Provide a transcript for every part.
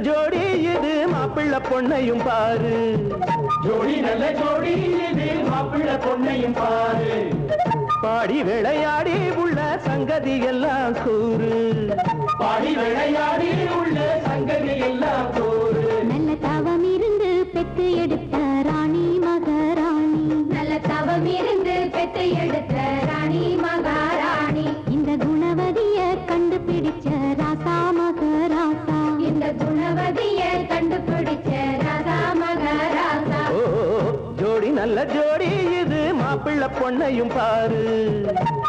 ஜோடி இது மாப்பிள்ள பொண்ணையும் பாரு. ஜோடி நல்ல ஜோடி இது மாப்பிள்ள பொண்ணையும் பாரு. பாடி விளையாடி உள்ள சங்கதி எல்லாம் கூறு. பாடி விளையாடி உள்ள சங்கதி எல்லாம் கூறு. நல்ல தவம் இருந்து பெத்து எடுத்த ராணி மகாராணி. நல்ல தவம் இருந்து பெத்து எடுத்த ராணி மகாராணி. இந்த குணவதிய கண்டுபிடிச்ச ராசா மகராசா. இந்த குணவதிய கண்டுபிடிச்ச ராசா மகராசா. ஜோடி நல்ல ஜோடி இது மாப்பிள்ள பொண்ணையும் பாரு.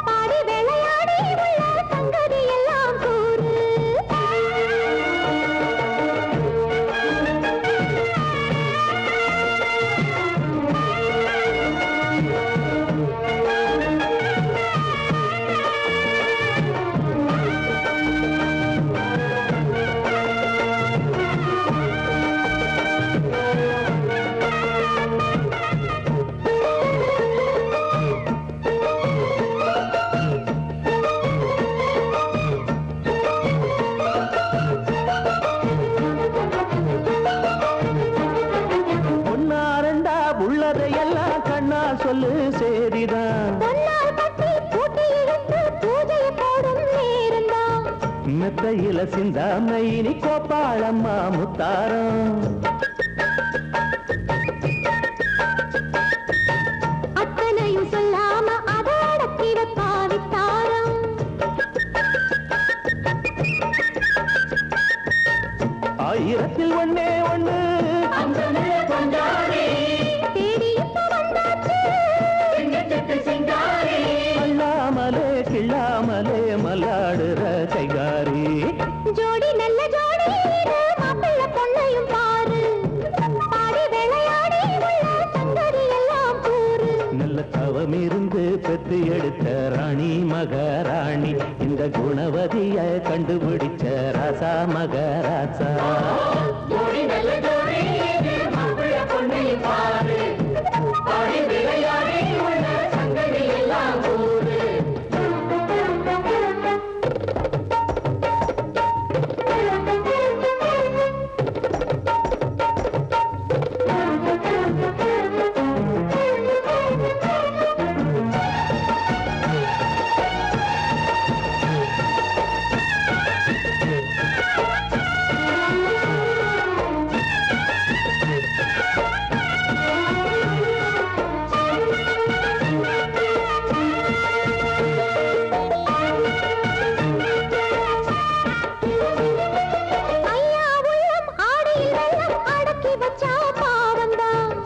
பாடி விளையாடி உள்ள சங்கதி எல்லாம் கூறு. உள்ளதையெல்லாம் கண்ணா சொல்லு சேரிதான். மெத்தையில சிந்தாம இனி கோப்பாளம்மா முத்தாரம். அத்தனையும் சொல்லாம அதடக்கி வைப்பாவித்தாரம். ஆயிரத்தில் ஒன்னே ஒண்ணு அல்லாமலே கிள்ளாமலே மல்லாடுற கைகாரி. ஜோடி நல்ல ஜோடி மாப்பிள்ள பொண்ணையும் பாரு. பாடி விளையாடி உள்ள சங்கதி எல்லாம் கூறு. நல்ல தவம் இருந்து பெத்து எடுத்த ராணி மகாராணி. இந்த குணவதிய கண்டுபிடிச்ச ராசா மகராசா. ஜோடி நல்ல ஜோடி மாப்பிள்ள பொண்ணையும் பாரு. பாடி விளையாடி உள்ள சங்கதி எல்லாம் கூறு.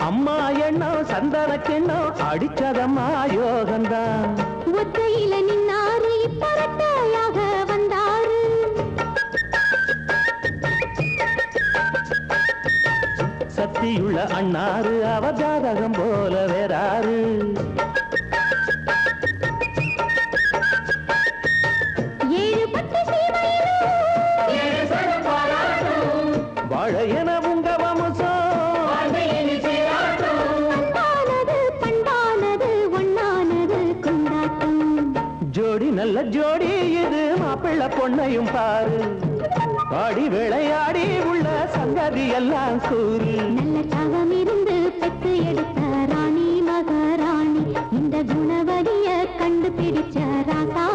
அம்மா எண்ணம் சந்தனக்கெண்ணம் அடிச்சதம்மா யோகந்தான். ஒத்தையில நின்னாரு இப்பரட்டையாக வந்தாரு. சத்தியுள்ள அண்ணாரு அவ ஜாதகம் போல வேறாரு. ஏழு பத்து வாழ என உங்க வம்சம். ஜோடி நல்ல ஜோடி இது மாப்பிள்ள பொண்ணையும் பாரு. பாடி விளையாடி உள்ள சங்கதி எல்லாம் கூறு. நல்ல தவம் இருந்து பெத்து எடுத்த ராணி மகாராணி. இந்த குணவதிய கண்டுபிடிச்ச ராசா